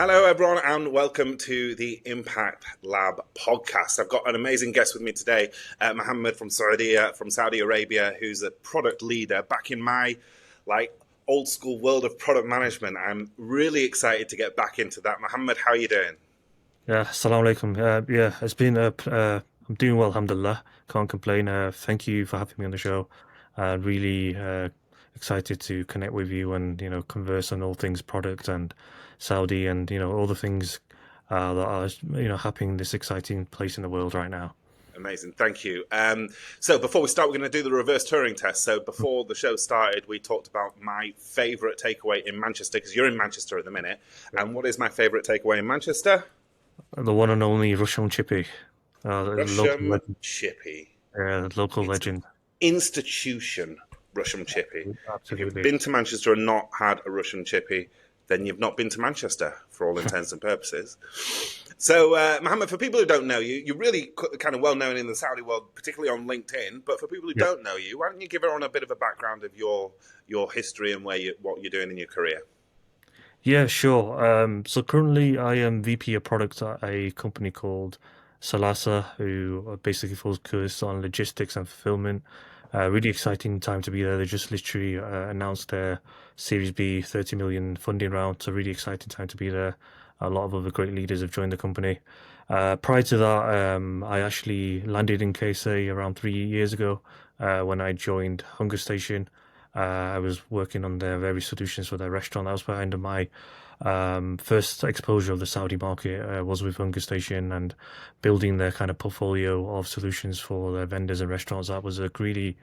Hello, everyone, and welcome to the Impact Lab podcast. I've got an amazing guest with me today, Muhammed from Saudi Arabia, who's a product leader back in my old school world of product management. I'm really excited to get back into that. Muhammed, how are you doing? Yeah, assalamu alaikum. It's been I'm doing well, alhamdulillah. Can't complain. Thank you for having me on the show. Really excited to connect with you and converse on all things product and Saudi and all the things that are happening in this exciting place in the world right now. Amazing, thank you. So before we start, we're going to do the reverse Turing test. So before the show started, we talked about my favourite takeaway in Manchester, because you're in Manchester at the minute. And what is my favourite takeaway in Manchester? The one and only Russian Chippy, the local Russian legend. Chippy. Local It's legend. institution Russian Chippy. If you've Absolutely. been to Manchester and not had a Russian Chippy, then you've not been to Manchester for all intents and purposes. So, Mohammed, for people who don't know you, you're really kind of well known in the Saudi world, particularly on LinkedIn. But for people who Yeah. don't know you, why don't you give everyone a bit of a background of your history and what you're doing in your career? Yeah, sure. So currently I am VP of product at a company called Salasa, who are basically focus on logistics and fulfillment. Really exciting time to be there. They just literally announced their Series B 30 million funding round. So really exciting time to be there. A lot of other great leaders have joined the company. Prior to that, I actually landed in KSA around 3 years ago when I joined HungerStation. I was working on their various solutions for their restaurant. That was behind my first exposure of the Saudi market was with HungerStation and building their kind of portfolio of solutions for their vendors and restaurants. That was a really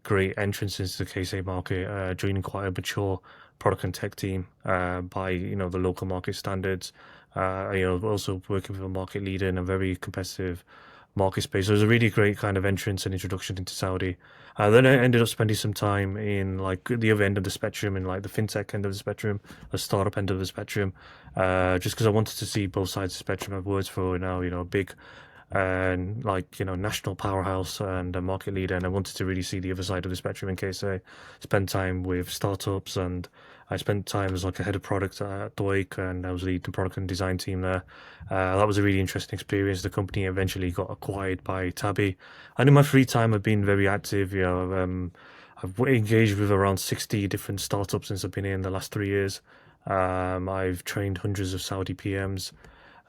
great entrance into the KSA market, joining quite a mature product and tech team by the local market standards. Also working with a market leader in a very competitive market space. So it was a really great kind of entrance and introduction into Saudi. Then I ended up spending some time in like the other end of the spectrum, in like the fintech end of the spectrum, the startup end of the spectrum, just because I wanted to see both sides of the spectrum. I've worked for now, a big and national powerhouse and a market leader, and I wanted to really see the other side of the spectrum in case I spend time with startups. And I spent time as like a head of product at Dweik, and I was leading the product and design team there. That was a really interesting experience. The company eventually got acquired by Tabby. And in my free time I've been very active. I've engaged with around 60 different startups since I've been here in the last 3 years. I've trained hundreds of Saudi PMs.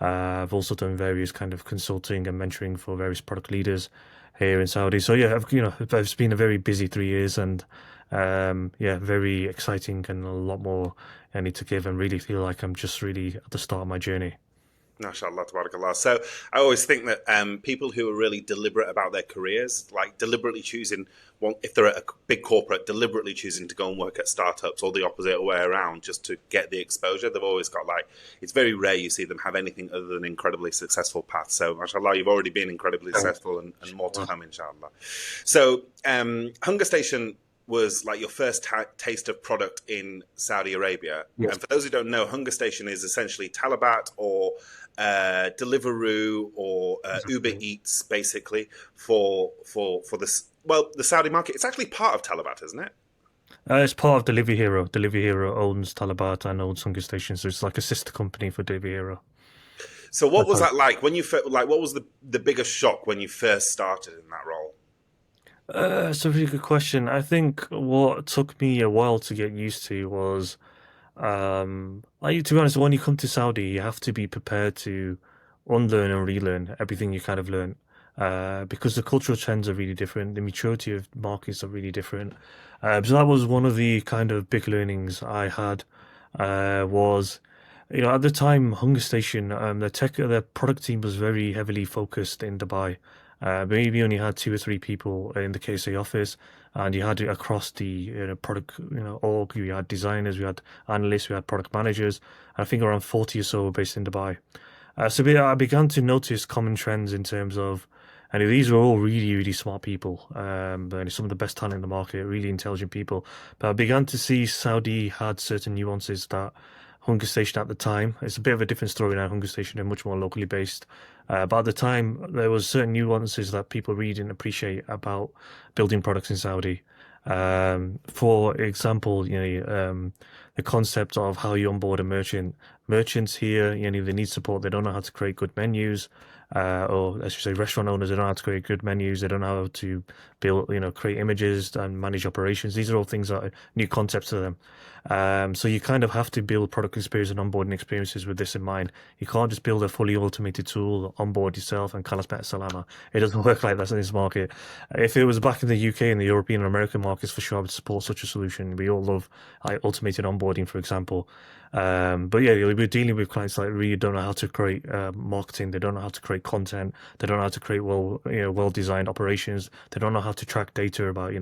I've also done various kind of consulting and mentoring for various product leaders here in Saudi. So yeah, it's been a very busy 3 years, and very exciting and a lot more I need to give, and really feel like I'm just really at the start of my journey. MashaAllah, tabarakallah. So I always think that people who are really deliberate about their careers, like deliberately choosing, if they're at a big corporate, deliberately choosing to go and work at startups, or the opposite way around, just to get the exposure, they've always got it's very rare you see them have anything other than incredibly successful paths. So MashaAllah, you've already been incredibly successful, and more to come, inshallah. So HungerStation was like your first taste of product in Saudi Arabia. Yes. And for those who don't know, HungerStation is essentially Talabat or Deliveroo or Uber Eats, basically for this. Well, the Saudi market. It's actually part of Talabat, isn't it? It's part of Delivery Hero. Delivery Hero owns Talabat and owns HungerStation, so it's like a sister company for Delivery Hero. So, what That's was how. that like when you what was the biggest shock when you first started in that role? It's a really good question. I think what took me a while to get used to was, to be honest, when you come to Saudi, you have to be prepared to unlearn and relearn everything you kind of learn, because the cultural trends are really different. The maturity of markets are really different. So that was one of the kind of big learnings I had. Was at the time, HungerStation, the product team was very heavily focused in Dubai. Maybe only had 2 or 3 people in the KSA office, and you had it across the product org. We had designers, we had analysts, we had product managers. I think around 40 or so were based in Dubai. I began to notice common trends in terms of, and these were all really, really smart people, and some of the best talent in the market, really intelligent people. But I began to see Saudi had certain nuances that HungerStation at the time. It's a bit of a different story now. HungerStation are much more locally based, but at the time there was certain nuances that people really didn't appreciate about building products in Saudi. For example, the concept of how you onboard a merchant. Merchants here, they need support. They don't know how to create good menus, or let's just say restaurant owners, they don't know how to create good menus. They don't know how to build, create images and manage operations. These are all things that are new concepts to them. So you kind of have to build product experience and onboarding experiences with this in mind. You can't just build a fully automated tool, onboard yourself, and kalas bet salama. It doesn't work like that in this market. If it was back in the UK and the European and American markets, for sure, I would support such a solution. We all love automated onboarding, for example. But yeah, we're dealing with clients that really don't know how to create marketing. They don't know how to create content. They don't know how to create well-designed operations. They don't know how to track data about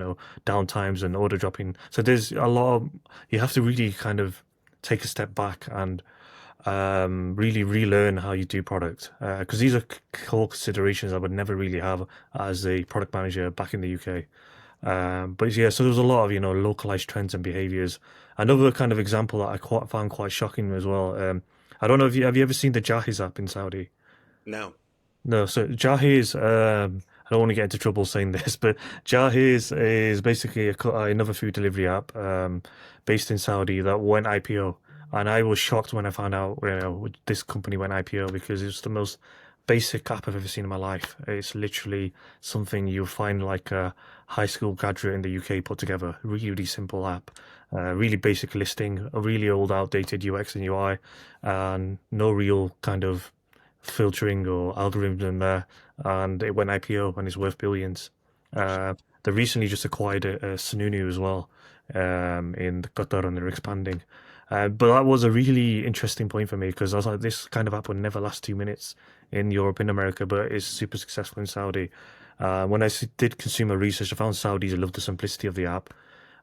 downtimes and order dropping. So there's a lot of, you have to really kind of take a step back and really relearn how you do product, because these are core considerations I would never really have as a product manager back in the UK. But yeah, so there's a lot of localized trends and behaviors. Another kind of example that found quite shocking as well. I don't know if you have you ever seen the Jahez app in Saudi? No. No, so Jahez, I don't want to get into trouble saying this, but Jahez is basically another food delivery app based in Saudi that went IPO. And I was shocked when I found out this company went IPO, because it's the most basic app I've ever seen in my life. It's literally something you'll find like a high school graduate in the UK put together. Really, really simple app. Really basic listing, a really old, outdated UX and UI, and no real kind of filtering or algorithm there, and it went IPO and it's worth billions. They recently just acquired a Sununu as well in Qatar, and they're expanding. But that was a really interesting point for me, because I was like, this kind of app would never last 2 minutes in Europe, in America, but it's super successful in Saudi. When I did consumer research, I found Saudis love the simplicity of the app.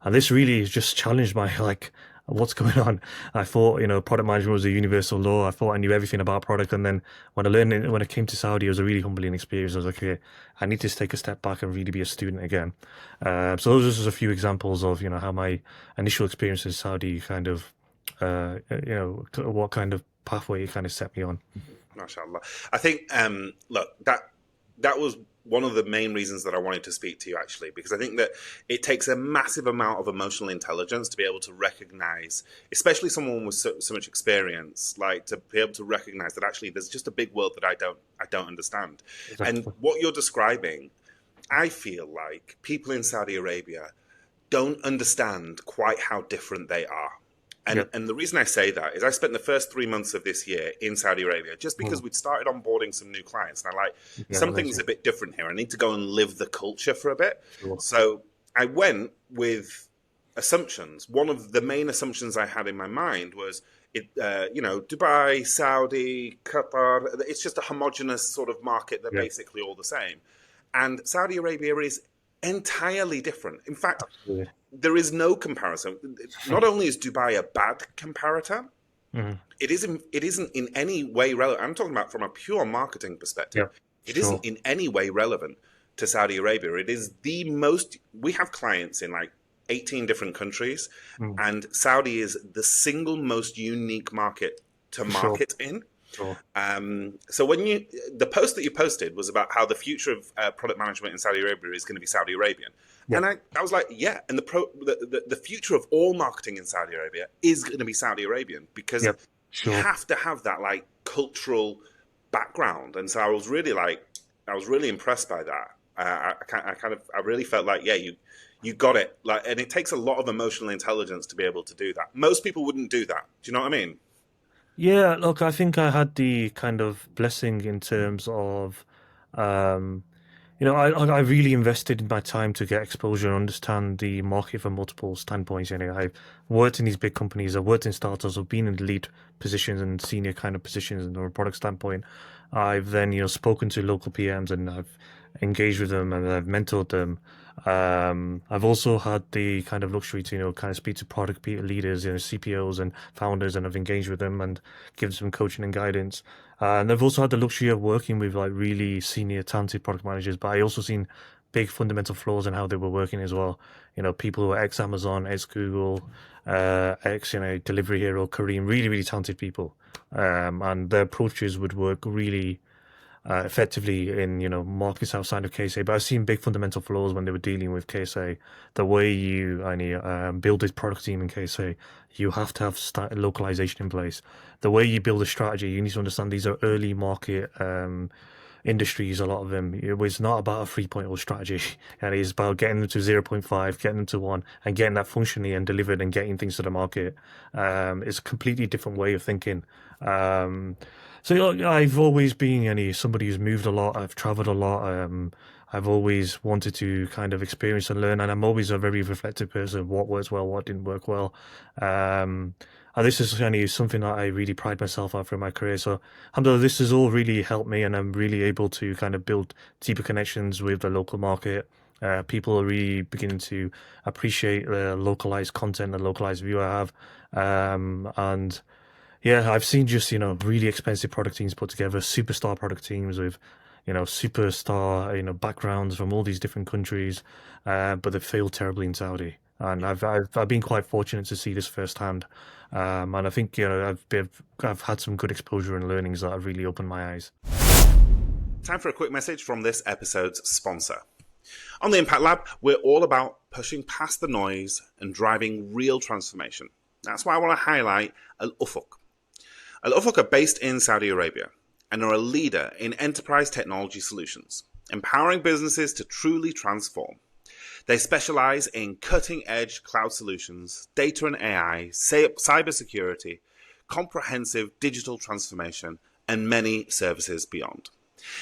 And this really just challenged my, like, what's going on? I thought, product management was a universal law. I thought I knew everything about product. And then when I came to Saudi, it was a really humbling experience. I was like, okay, I need to take a step back and really be a student again. So those are just a few examples of, how my initial experience in Saudi kind of, what kind of pathway it kind of set me on. MashaAllah. I think, look, that was one of the main reasons that I wanted to speak to you, actually, because I think that it takes a massive amount of emotional intelligence to be able to recognize, especially someone with so much experience, like to be able to recognize that actually there's just a big world that I don't understand. Exactly. And what you're describing, I feel like people in Saudi Arabia don't understand quite how different they are. And the reason I say that is I spent the first 3 months of this year in Saudi Arabia just because we'd started onboarding some new clients. And I'm like, something's a bit different here. I need to go and live the culture for a bit. Sure. So I went with assumptions. One of the main assumptions I had in my mind was, Dubai, Saudi, Qatar, it's just a homogenous sort of market. They're basically all the same. And Saudi Arabia is entirely different. In fact, there is no comparison. Not only is Dubai a bad comparator, it isn't in any way relevant. I'm talking about from a pure marketing perspective. It isn't in any way relevant to Saudi Arabia. It is the most. We have clients in like 18 different countries, and Saudi is the single most unique market to market in. Sure. So when the post that you posted was about how the future of product management in Saudi Arabia is going to be Saudi Arabian, and I was like, yeah, and the future of all marketing in Saudi Arabia is going to be Saudi Arabian, because you have to have that like cultural background, and so I was really impressed by that. I really felt like, yeah, you got it, like, and it takes a lot of emotional intelligence to be able to do that. Most people wouldn't do that. Do you know what I mean? Yeah, look, I think I had the kind of blessing in terms of, I really invested in my time to get exposure and understand the market from multiple standpoints. I've worked in these big companies, I've worked in startups, I've been in lead positions and senior kind of positions from a product standpoint. I've then, spoken to local PMs, and I've engaged with them, and I've mentored them. I've also had the kind of luxury to, kind of speak to product leaders, CPOs and founders, and I've engaged with them and given some coaching and guidance. And I've also had the luxury of working with like really senior, talented product managers, but I also seen big fundamental flaws in how they were working as well. People who are ex-Amazon, ex-Google, Delivery Hero, Kareem, really, really talented people. And their approaches would work really effectively in markets outside of KSA. But I've seen big fundamental flaws when they were dealing with KSA. The way you build this product team in KSA, you have to have localization in place. The way you build a strategy, you need to understand these are early market industries, a lot of them. It was not about a 3.0 strategy, and it's about getting them to 0.5, getting them to 1, and getting that functionally and delivered and getting things to the market. It's a completely different way of thinking. So I've always been somebody who's moved a lot. I've traveled a lot. I've always wanted to kind of experience and learn, and I'm always a very reflective person. What works well, what didn't work well. And this is something that I really pride myself on through my career. So, alhamdulillah, this has all really helped me, and I'm really able to kind of build deeper connections with the local market. People are really beginning to appreciate the localized content and localized view I have. And yeah, I've seen just, really expensive product teams put together, superstar product teams with, superstar, backgrounds from all these different countries, but they failed terribly in Saudi. And I've been quite fortunate to see this firsthand. And I think, I've had some good exposure and learnings that have really opened my eyes. Time for a quick message from this episode's sponsor. On the Impact Lab, we're all about pushing past the noise and driving real transformation. That's why I want to highlight Al Ufuk. Al Ufuk are based in Saudi Arabia and are a leader in enterprise technology solutions, empowering businesses to truly transform. They specialize in cutting-edge cloud solutions, data and AI, cybersecurity, comprehensive digital transformation, and many services beyond.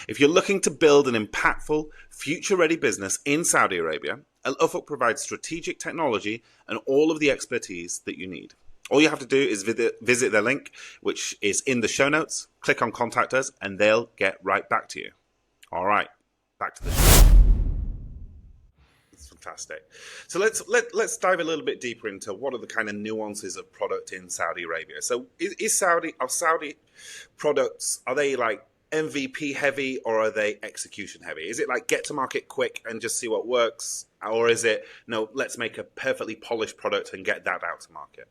If you're looking to build an impactful, future-ready business in Saudi Arabia, Al Ufuk provides strategic technology and all of the expertise that you need. All you have to do is visit their link, which is in the show notes, click on Contact Us, and they'll get right back to you. All right, back to the show. It's fantastic. So let's dive a little bit deeper into what are the kind of nuances of product in Saudi Arabia. So are Saudi products, are they like MVP heavy or are they execution heavy? Is it like get to market quick and just see what works? Or is it, no, let's make a perfectly polished product and get that out to market?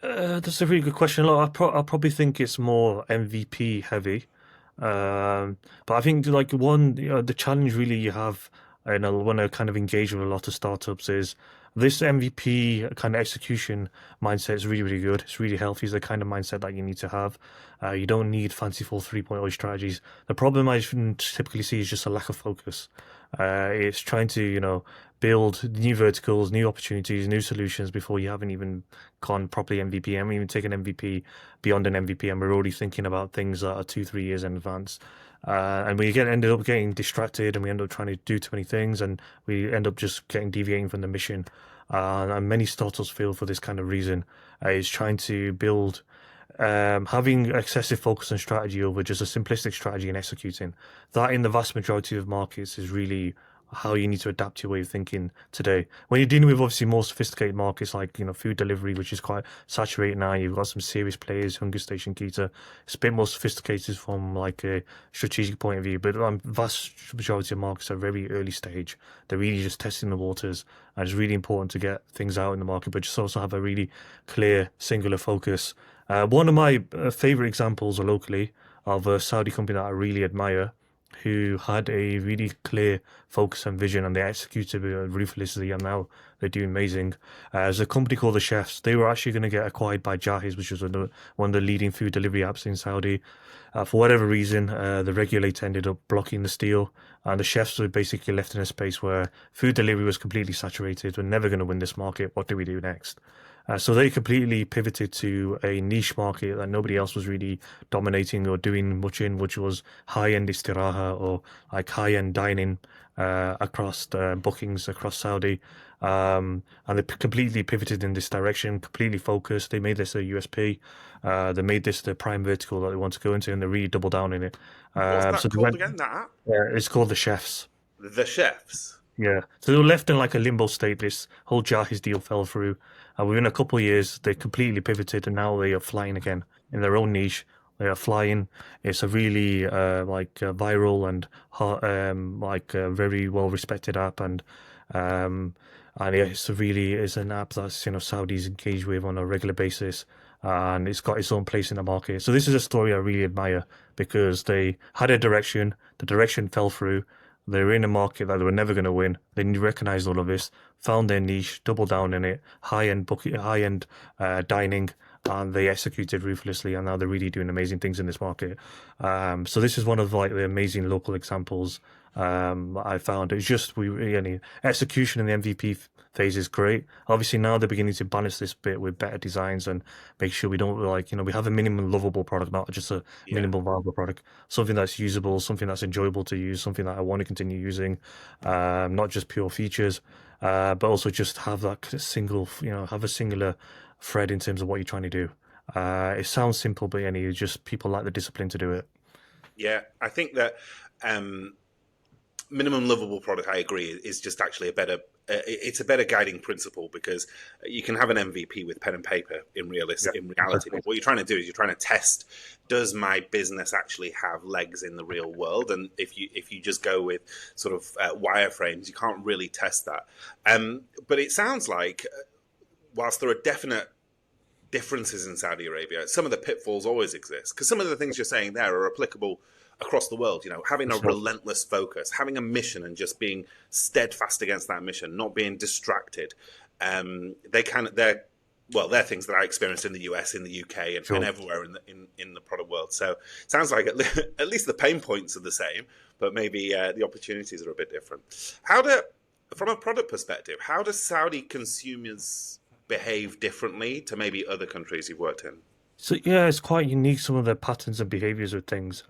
That's a really good question. Look, I probably think it's more MVP heavy. But I think the challenge really you have, and I want to kind of engage with a lot of startups is this MVP kind of execution mindset is really, really good. It's really healthy. It's the kind of mindset that you need to have. You don't need fanciful 3.0 strategies. The problem I typically see is just a lack of focus. It's trying to, build new verticals, new opportunities, new solutions before you haven't even gone properly MVP. I haven't even taken MVP beyond an MVP, and we're already thinking about things that are 2-3 years in advance. And we ended up getting distracted, and we end up trying to do too many things, and we end up just getting deviating from the mission. And many startups fail for this kind of reason. Is trying to build, having excessive focus and strategy over just a simplistic strategy and executing. That in the vast majority of markets is really how you need to adapt your way of thinking today. When you're dealing with obviously more sophisticated markets like food delivery, which is quite saturated now, you've got some serious players, HungerStation, Kita. It's a bit more sophisticated from like a strategic point of view, but vast majority of markets are very early stage. They're really just testing the waters, and it's really important to get things out in the market, but just also have a really clear, singular focus. One of my favorite examples locally of a Saudi company that I really admire, who had a really clear focus and vision, and they executed ruthlessly, and now they're doing amazing. There's a company called The Chefs. They were actually going to get acquired by Jahez, which was one of the leading food delivery apps in Saudi. For whatever reason, the regulator ended up blocking the deal, and the chefs were basically left in a space where food delivery was completely saturated. We're never going to win this market. What do we do next? So they completely pivoted to a niche market that nobody else was really dominating or doing much in, which was high-end istiraha or like high-end dining across the bookings across Saudi. And they completely pivoted in this direction, completely focused. They made this a USP. They made this the prime vertical that they want to go into, and they really doubled down in it. What's that called again, that app? It's called The Chefs. The Chefs? Yeah. So they were left in like a limbo state. This whole Jahez deal fell through. And within a couple of years, they completely pivoted, and now they are flying again in their own niche. They are flying. It's a really viral and very well respected app, and it's an app that's Saudis engage with on a regular basis. and it's got its own place in the market. So this is a story I really admire because they had a direction, the direction fell through. They were in a market that they were never going to win. They recognized all of this, found their niche, doubled down in it, high end dining, and they executed ruthlessly. And now they're really doing amazing things in this market. So this is one of like the amazing local examples I found. It's just we really execution in the MVP phase is great. Obviously now they're beginning to balance this bit with better designs and make sure we don't like we have a minimum lovable product, not just a Yeah. minimal viable product. Something that's usable, something that's enjoyable to use, something that I want to continue using. Not just pure features, but also just have that single, have a singular thread in terms of what you're trying to do. It sounds simple, but it's just people lack the discipline to do it. Yeah, I think that minimum lovable product, I agree, is just actually a better. It's a better guiding principle because you can have an MVP with pen and paper in reality. But what you're trying to do is you're trying to test: does my business actually have legs in the real world? And if you just go with sort of wireframes, you can't really test that. But it sounds like, whilst there are definite differences in Saudi Arabia, some of the pitfalls always exist because some of the things you're saying there are applicable across the world. Having a relentless focus, having a mission, and just being steadfast against that mission, not being distracted. They're things that I experienced in the US, in the UK, and everywhere in the product world. So it sounds like at least the pain points are the same, but maybe the opportunities are a bit different. From a product perspective, how do Saudi consumers behave differently to maybe other countries you've worked in? So yeah, it's quite unique some of the patterns and behaviors of things.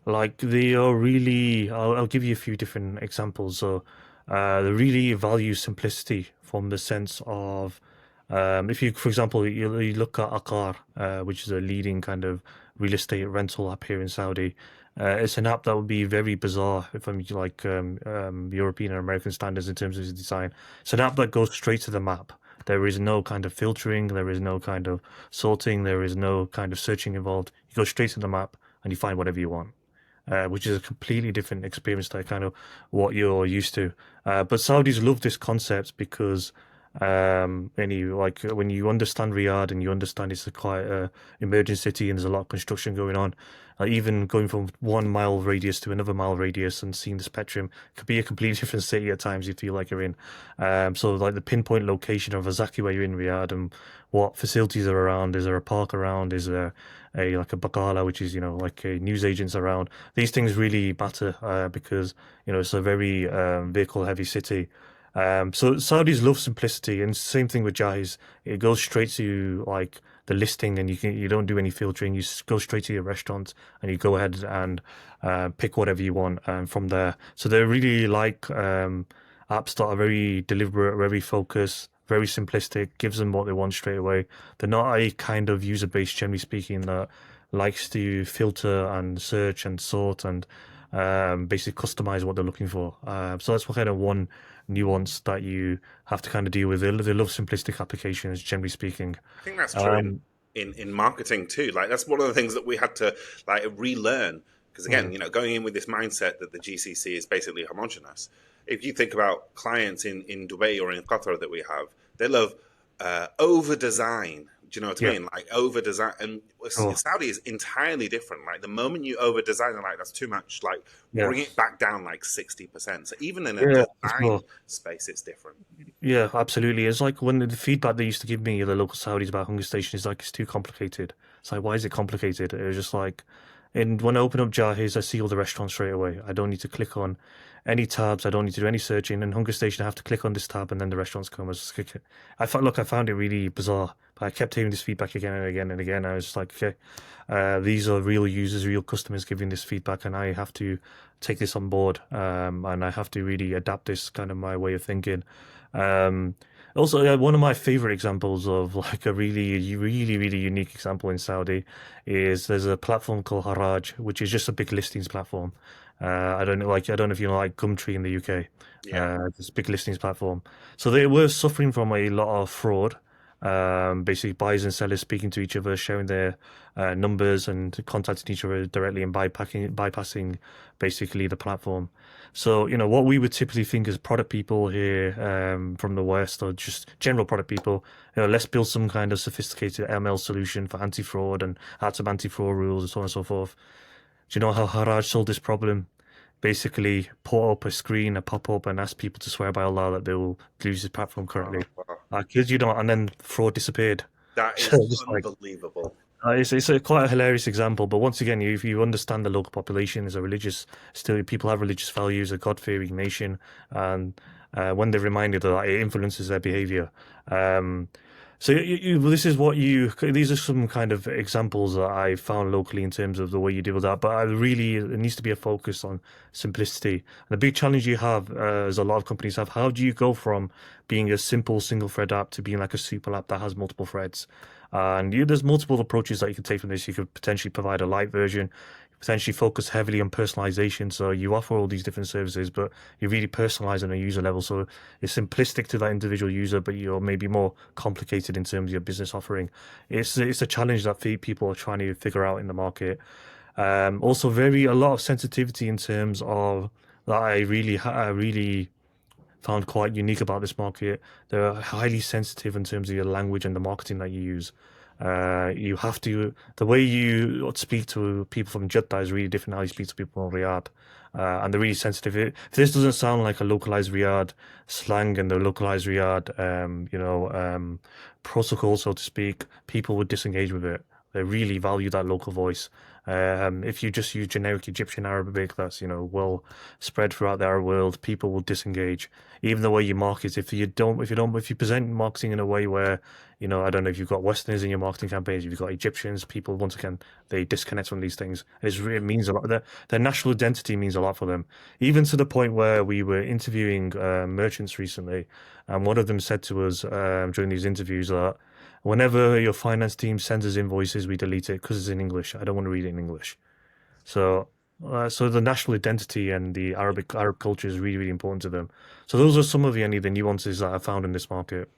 Like they are really, I'll give you a few different examples. So they really value simplicity from the sense of if you, for example, you look at Aqar, which is a leading kind of real estate rental app here in Saudi. It's an app that would be very bizarre if I'm like European or American standards in terms of its design. It's an app that goes straight to the map. There is no kind of filtering, there is no kind of sorting, there is no kind of searching involved. You go straight to the map and you find whatever you want, which is a completely different experience to kind of what you're used to. But Saudis love this concept because when you understand Riyadh and you understand it's a quite emerging city and there's a lot of construction going on, even going from 1 mile radius to another mile radius and seeing the spectrum could be a completely different city at times you feel like you're in. So like the pinpoint location of exactly where you're in Riyadh and what facilities are around. Is there a park around? Is there a bakala, which is like a news agents around? These things really matter because it's a very vehicle heavy city. So Saudis love simplicity, and same thing with Jahez. It goes straight to like the listing, and you don't do any filtering. You go straight to your restaurant, and you go ahead and pick whatever you want from there. So they really like apps that are very deliberate, very focused, very simplistic. Gives them what they want straight away. They're not a kind of user base, generally speaking, that likes to filter and search and sort and basically customize what they're looking for. So that's what kind of one nuance that you have to kind of deal with. They love simplistic applications, generally speaking. I think that's true in marketing too. Like that's one of the things that we had to like relearn because again, going in with this mindset that the GCC is basically homogenous. If you think about clients in Dubai or in Qatar that we have, they love over design. Do you know what I mean? Like over design, and Saudi is entirely different. Like the moment you over design, they're like that's too much. Like bring it back down like 60%. So even in a design space, it's different. Yeah, absolutely. It's like when the feedback they used to give me, the local Saudis about HungerStation is like it's too complicated. It's like why is it complicated? It was just like, and when I open up Jahez, I see all the restaurants straight away. I don't need to click on any tabs. I don't need to do any searching. And HungerStation, I have to click on this tab, and then the restaurants come. I just click it. I found it really bizarre. But I kept hearing this feedback again and again and again. I was just like, okay, these are real users, real customers giving this feedback, and I have to take this on board. And I have to really adapt this kind of my way of thinking. Also, one of my favorite examples of like a really, really, really unique example in Saudi is there's a platform called Haraj, which is just a big listings platform. I don't know if you know like Gumtree in the UK. This big listings platform. So they were suffering from a lot of fraud. Basically buyers and sellers speaking to each other, sharing their numbers and contacting each other directly and bypassing basically the platform. So, what we would typically think as product people here from the West or just general product people, let's build some kind of sophisticated ML solution for anti-fraud and add some anti-fraud rules and so on and so forth. Do you know how Haraj solved this problem? Basically, put up a screen, a pop-up, and ask people to swear by Allah that they will lose his platform currently. Oh, wow. I kid you not, and then fraud disappeared. That So is just like unbelievable. it's a quite a hilarious example, but once again, if you understand the local population is a religious, still people have religious values, a God-fearing nation, and when they're reminded of that, it influences their behavior. Um, so this is what these are some kind of examples that I found locally in terms of the way you deal with that. But it needs to be a focus on simplicity. And the big challenge you have, as a lot of companies have, how do you go from being a simple single thread app to being like a super app that has multiple threads? And there's multiple approaches that you can take from this. You could potentially provide a light version, potentially focus heavily on personalization. So you offer all these different services, but you really personalize on a user level. So it's simplistic to that individual user, but you're maybe more complicated in terms of your business offering. It's a challenge that people are trying to figure out in the market. Also, a lot of sensitivity in terms of that. I really found quite unique about this market. They're highly sensitive in terms of your language and the marketing that you use. You have to, the way you speak to people from Jeddah is really different how you speak to people from Riyadh. And they're really sensitive. If this doesn't sound like a localized Riyadh slang and the localized Riyadh, protocol, so to speak, people would disengage with it. They really value that local voice. If you just use generic Egyptian Arabic that's, well spread throughout the Arab world, people will disengage. Even the way you market, if you present marketing in a way where, I don't know if you've got Westerners in your marketing campaigns, if you've got Egyptians, people once again they disconnect from these things. It means a lot. Their national identity means a lot for them. Even to the point where we were interviewing merchants recently, and one of them said to us during these interviews that whenever your finance team sends us invoices, we delete it because it's in English. I don't want to read it in English. So, so the national identity and the Arab culture is really, really important to them. So those are some of the nuances that I found in this market.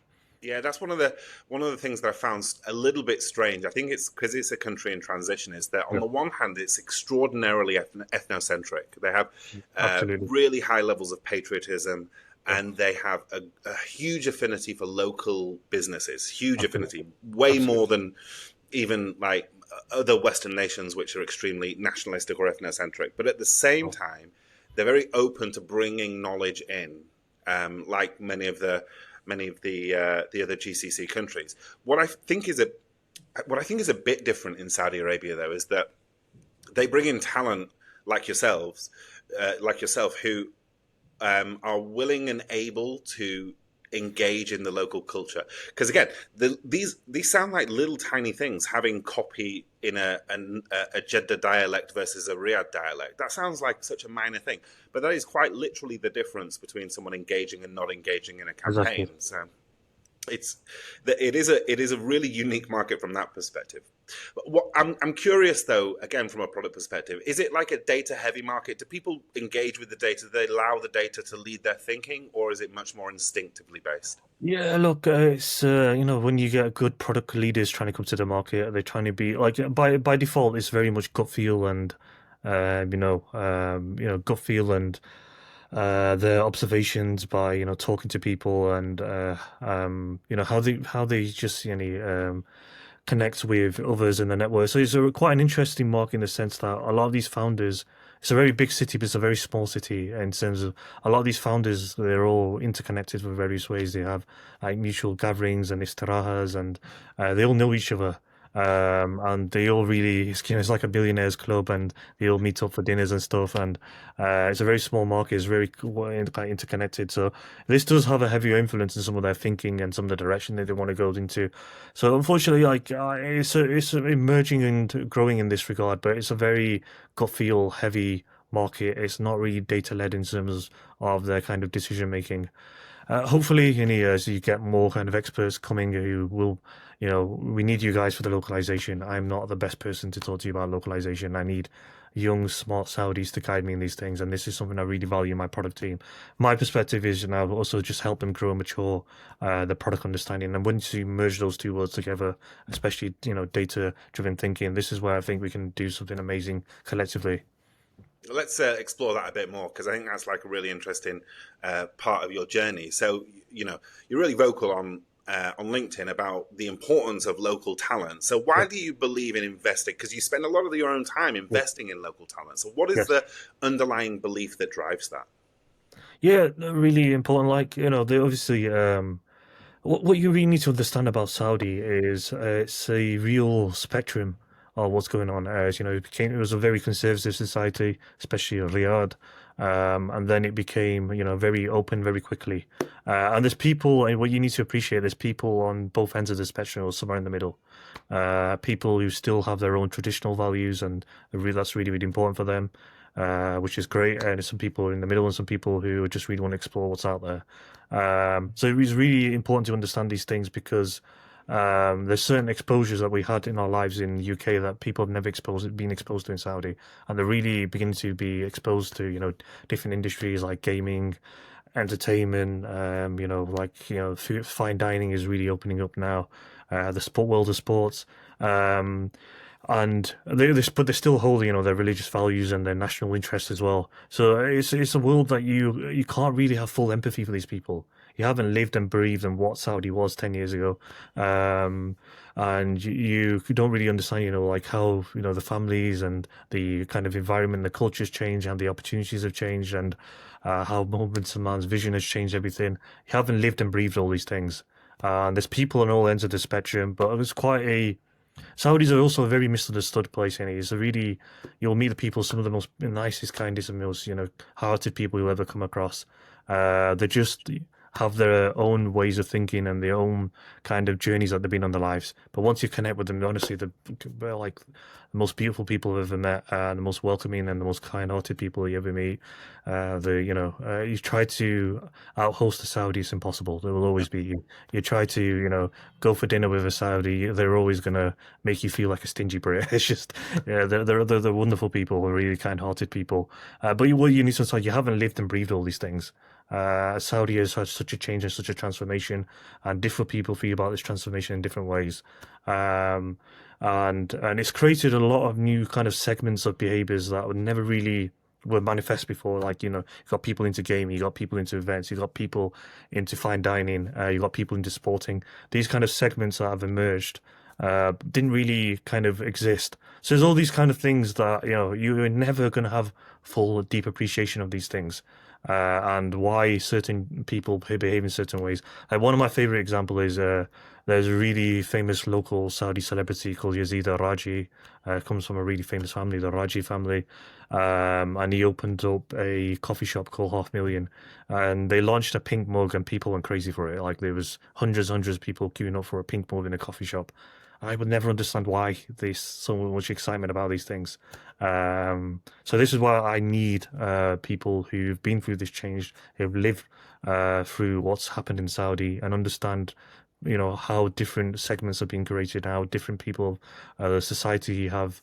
Yeah, that's one of the things that I found a little bit strange. I think it's because it's a country in transition. Is that on Yeah, the one hand, it's extraordinarily ethnocentric. They have absolutely. really high levels of patriotism, Yeah, and they have a huge affinity for local businesses. Huge absolutely. affinity, way more Absolutely. than even like other Western nations, which are extremely nationalistic or ethnocentric. But at the same Oh, time, they're very open to bringing knowledge in, like many of the other GCC countries. What I think is a bit different in Saudi Arabia, though, is that they bring in talent like yourself, who are willing and able to engage in the local culture. Because again, these sound like little tiny things. Having copy in a Jeddah dialect versus a Riyadh dialect, that sounds like such a minor thing, but that is quite literally the difference between someone engaging and not engaging in a campaign. exactly. So it's it is a really unique market from that perspective. But I'm curious though, again from a product perspective, is it like a data heavy market? Do people engage with the data? Do they allow the data to lead their thinking, or is it much more instinctively based? Yeah, look, it's when you get good product leaders trying to come to the market, they're trying to be like by default, it's very much gut feel and gut feel and their observations by talking to people and how they just connect with others in the network. So it's quite an interesting market in the sense that a lot of these founders, it's a very big city, but it's a very small city in terms of a lot of these founders, they're all interconnected in various ways. They have like mutual gatherings and istirahas, and they all know each other. And they all really, it's like a billionaires club, and they all meet up for dinners and stuff. And it's a very small market, it's very quite interconnected. So this does have a heavier influence in some of their thinking and some of the direction that they want to go into. So unfortunately, like it's emerging and growing in this regard, but it's a very gut feel heavy market. It's not really data led in terms of their kind of decision making. Hopefully, in years, you get more kind of experts coming who will, we need you guys for the localization. I'm not the best person to talk to you about localization. I need, young, smart Saudis to guide me in these things, and this is something I really value in my product team. My perspective is, also just help them grow and mature the product understanding. And once you merge those two worlds together, especially data-driven thinking, this is where I think we can do something amazing collectively. Let's explore that a bit more, because I think that's like a really interesting part of your journey. So, you're really vocal on LinkedIn about the importance of local talent. So why Yeah. do you believe in investing? Because you spend a lot of your own time Yeah. investing in local talent. So what is Yes. the underlying belief that drives that? Yeah, really important. Like, they obviously what you really need to understand about Saudi is it's a real spectrum of what's going on. As it was a very conservative society, especially Riyadh, and then it became very open very quickly. And there's people, and what you need to appreciate, there's people on both ends of the spectrum, or somewhere in the middle. People who still have their own traditional values, and that's really really important for them. Which is great, and there's some people in the middle and some people who just really want to explore what's out there. So it was really important to understand these things because there's certain exposures that we had in our lives in the UK that people have never been exposed to in Saudi, and they're really beginning to be exposed to different industries like gaming, entertainment. Fine dining is really opening up now. The sport world of sports. And but they still hold their religious values and their national interests as well. So it's a world that you can't really have full empathy for these people. You haven't lived and breathed in what Saudi was 10 years ago, and you don't really understand like how the families and the kind of environment, the cultures change, and the opportunities have changed, and how Mohammed Salman's vision has changed everything. You haven't lived and breathed all these things. And there's people on all ends of the spectrum, but it was quite a Saudis are also a very misunderstood place, and it's a really you'll meet the people, some of the most nicest, kindest, and most hearted people you'll ever come across. They just have their own ways of thinking and their own kind of journeys that they've been on their lives. But once you connect with them, honestly, they're like the most beautiful people I've ever met, and the most welcoming and the most kind-hearted people you ever meet. You try to out-host the Saudi, it's impossible. They will always be you. You try to go for dinner with a Saudi, they're always gonna make you feel like a stingy Brit. It's just, yeah, they're wonderful people, really kind-hearted people. But what you need to understand, you haven't lived and breathed all these things. Saudi has had such a change and such a transformation, and different people feel about this transformation in different ways. Um, and it's created a lot of new kind of segments of behaviors that would never really were manifest before. Like you got people into gaming, you got people into events, you got people into fine dining, you got people into sporting. These kind of segments that have emerged didn't really kind of exist. So there's all these kind of things that you're never going to have full deep appreciation of these things. And why certain people behave in certain ways. Like one of my favorite example is there's a really famous local Saudi celebrity called Yazid Al-Raji. Comes from a really famous family, the Raji family, and he opened up a coffee shop called Half Million, and they launched a pink mug, and people went crazy for it. Like there was hundreds of people queuing up for a pink mug in a coffee shop. I would never understand why there's so much excitement about these things. So this is why I need people who've been through this change, who've lived through what's happened in Saudi, and understand, how different segments have been created, how different people, the society have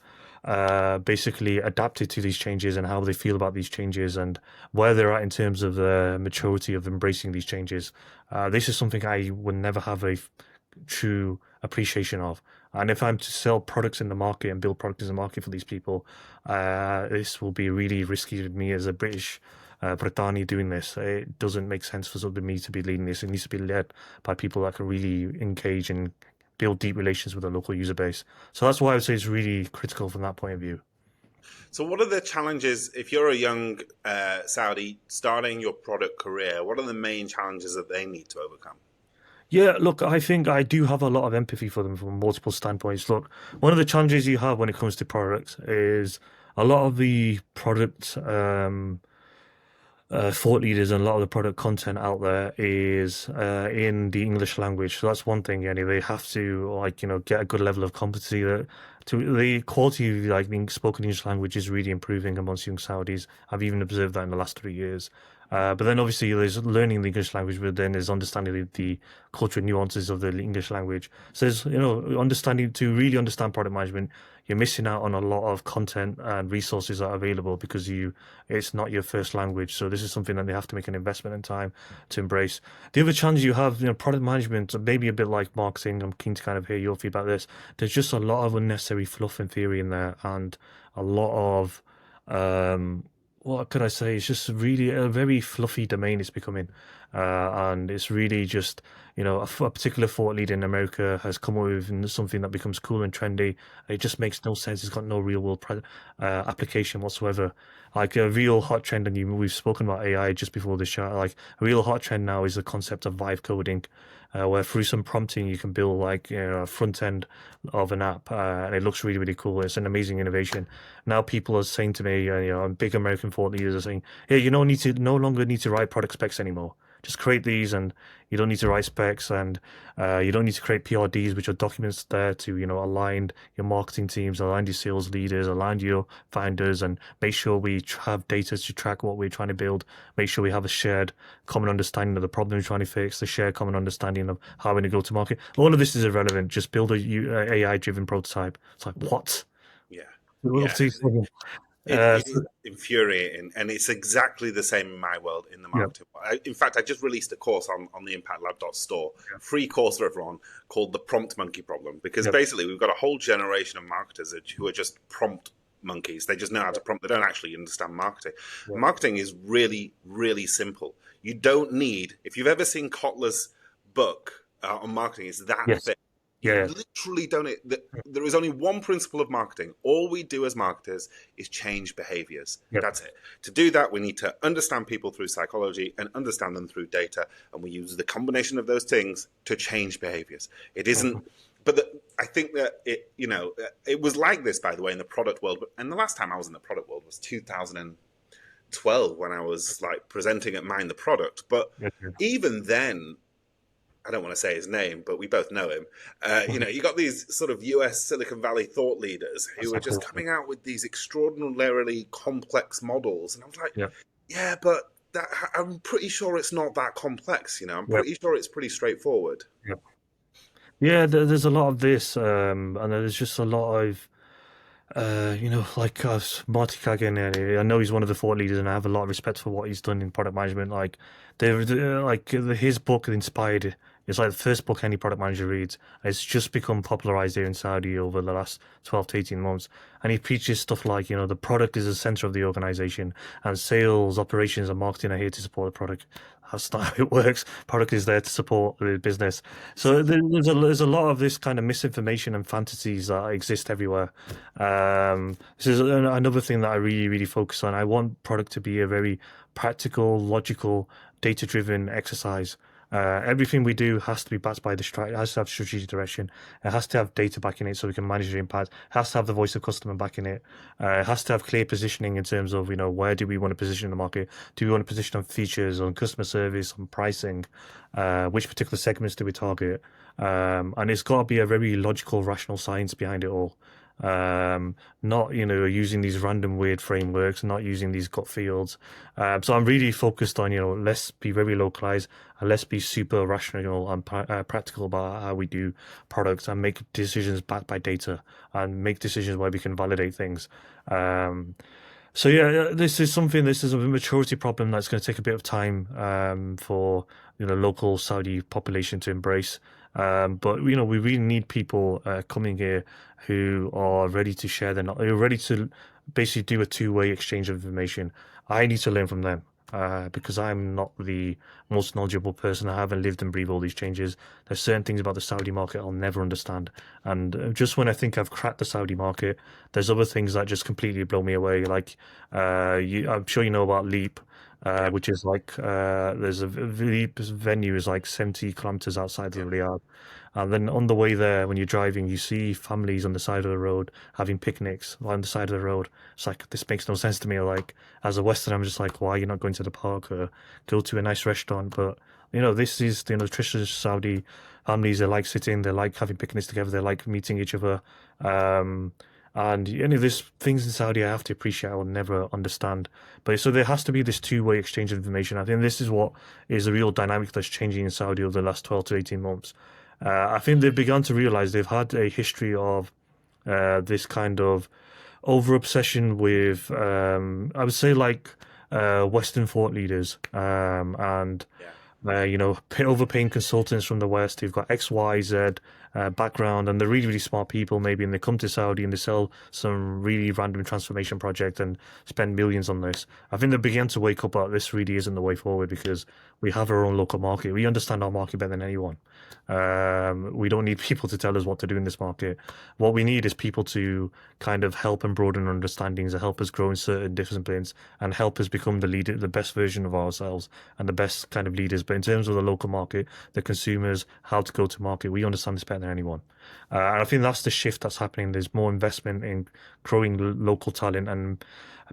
basically adapted to these changes, and how they feel about these changes, and where they're at in terms of the maturity of embracing these changes. This is something I would never have a true appreciation of. And if I'm to sell products in the market and build products in the market for these people, this will be really risky to me as a British Britannia doing this. It doesn't make sense for me to be leading this. It needs to be led by people that can really engage and build deep relations with the local user base. So that's why I would say it's really critical from that point of view. So what are the challenges if you're a young Saudi starting your product career? What are the main challenges that they need to overcome? Yeah, look, I think I do have a lot of empathy for them from multiple standpoints. Look, one of the challenges you have when it comes to products is a lot of the product thought leaders and a lot of the product content out there is in the English language. So that's one thing. They have to get a good level of competency. That to the quality of the spoken English language is really improving amongst young Saudis. I've even observed that in the last 3 years. But then obviously there's learning the English language, but then there's understanding the cultural nuances of the English language. So there's understanding to really understand product management. you're missing out on a lot of content and resources that are available because it's not your first language. So this is something that they have to make an investment in time to embrace. The other challenge you have, product management, maybe a bit like marketing. I'm keen to kind of hear your feedback on this. There's just a lot of unnecessary fluff and theory in there, and a lot of what could I say? It's just really a very fluffy domain it's becoming. And it's really just, a particular thought leader in America has come up with something that becomes cool and trendy. It just makes no sense. It's got no real world application whatsoever. Like a real hot trend, and we've spoken about AI just before the show. Like a real hot trend now is the concept of vibe coding, where through some prompting you can build like a front end of an app, and it looks really really cool. It's an amazing innovation. Now people are saying to me, big American thought leaders are saying, "Hey, you don't need to no longer need to write product specs anymore. Just create these, and you don't need to write specs, and you don't need to create PRDs, which are documents there to align your marketing teams, align your sales leaders, align your founders, and make sure we have data to track what we're trying to build. Make sure we have a shared common understanding of the problem we're trying to fix, the shared common understanding of how we're going to go to market. All of this is irrelevant. Just build a AI-driven prototype." It's like, what? Yeah. Well, Yeah. see, It so, is infuriating, and it's exactly the same in my world in the yeah, marketing. In fact, I just released a course on the ImpactLab.store, yeah, free course for everyone, called the Prompt Monkey Problem, because yeah, basically we've got a whole generation of marketers who are just prompt monkeys. They just know how to prompt. They don't actually understand marketing. yeah, Marketing is really, really simple. You don't need, if you've ever seen Kotler's book on marketing, it's that yes, thick. You yeah, literally don't. There is only one principle of marketing. All we do as marketers is change behaviors. yeah, That's it. To do that, we need to understand people through psychology and understand them through data. And we use the combination of those things to change behaviors. It isn't. But I think that it was like this, by the way, in the product world. And the last time I was in the product world was 2012 when I was like presenting at Mind the Product. But yeah, yeah. even then, I don't want to say his name, but we both know him. You got these sort of US Silicon Valley thought leaders who are just Absolutely. coming out with these extraordinarily complex models. And I was like, Yeah, yeah, but I'm pretty sure it's not that complex. I'm yeah, pretty sure it's pretty straightforward. yeah. Yeah, there's a lot of this, and there's just a lot of, like Marty Kagan. I know he's one of the thought leaders, and I have a lot of respect for what he's done in product management. Like, his book inspired. It's like the first book any product manager reads. It's just become popularized here in Saudi over the last 12 to 18 months. And he preaches stuff like, the product is the center of the organization, and sales, operations, and marketing are here to support the product. That's not how it works. Product is there to support the business. So there's a lot of this kind of misinformation and fantasies that exist everywhere. This is another thing that I really, really focus on. I want product to be a very practical, logical, data-driven exercise. Everything we do has to be backed by it has to have strategic direction. It has to have data backing it so we can manage the impact. It has to have the voice of customer backing it. It has to have clear positioning in terms of, where do we want to position the market? Do we want to position on features, on customer service, on pricing? Which particular segments do we target? And it's got to be a very logical, rational science behind it all. Not using these random weird frameworks, not using these gut fields. So I'm really focused on let's be very localized, and let's be super rational and practical about how we do products, and make decisions backed by data, and make decisions where we can validate things. So yeah, this is a maturity problem that's going to take a bit of time for local Saudi population to embrace. But we really need people coming here who are ready to share who are ready to basically do a two-way exchange of information. I need to learn from them because I'm not the most knowledgeable person. I haven't lived and breathed all these changes. There's certain things about the Saudi market I'll never understand. And just when I think I've cracked the Saudi market, there's other things that just completely blow me away. Like I'm sure you know about Leap. Yeah, Which is like there's a Leap venue is like 70 kilometers outside yeah, of Riyadh, and then on the way there, when you're driving, you see families on the side of the road having picnics on the side of the road. It's like, this makes no sense to me. Like, as a Westerner, I'm just like, why are you not going to the park or go to a nice restaurant? But this is traditional Saudi families. They like sitting, they like having picnics together, they like meeting each other. Um, and any of these things in Saudi, I have to appreciate. I will never understand. But so there has to be this two-way exchange of information. I think this is what is the real dynamic that's changing in Saudi over the last 12 to 18 months. I think they've begun to realize they've had a history of this kind of over obsession with I would say like Western thought leaders and Yeah. overpaying consultants from the West who've got X, Y, Z background, and they're really, really smart people, maybe, and they come to Saudi and they sell some really random transformation project and spend millions on this. I think they began to wake up that this really isn't the way forward because we have our own local market. We understand our market better than anyone. We don't need people to tell us what to do in this market. What we need is people to kind of help and broaden our understandings and help us grow in certain disciplines and help us become the leader, the best version of ourselves and the best kind of leaders. But in terms of the local market, the consumers, how to go to market, we understand this better than anyone. And I think that's the shift that's happening. There's more investment in growing local talent and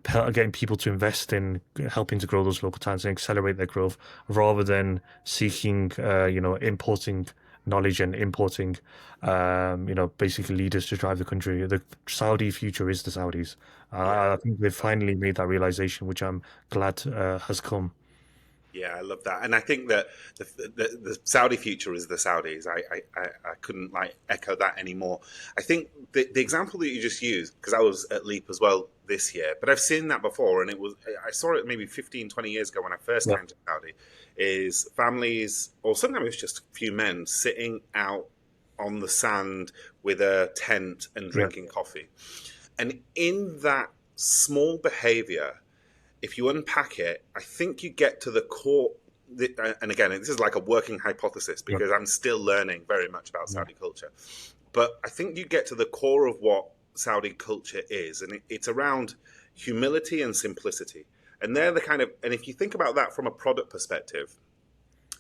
getting people to invest in helping to grow those local talents and accelerate their growth rather than seeking, importing knowledge and importing, basically leaders to drive the country. The Saudi future is the Saudis. Yeah. I think they've finally made that realization, which I'm glad has come. Yeah, I love that, and I think that the Saudi future is the Saudis. I couldn't like echo that anymore. I think the example that you just used, because I was at Leap as well this year, but I've seen that before, and I saw it maybe 15, 20 years ago when I first Yeah. came to Saudi. Is families, or sometimes it's just a few men sitting out on the sand with a tent and Yeah. drinking coffee, and in that small behavior, if you unpack it, I think you get to the core. And again, this is like a working hypothesis Yeah. because I'm still learning very much about Yeah. Saudi culture. But I think you get to the core of what Saudi culture is, and it's around humility and simplicity. And they're the kind of, and if you think about that from a product perspective,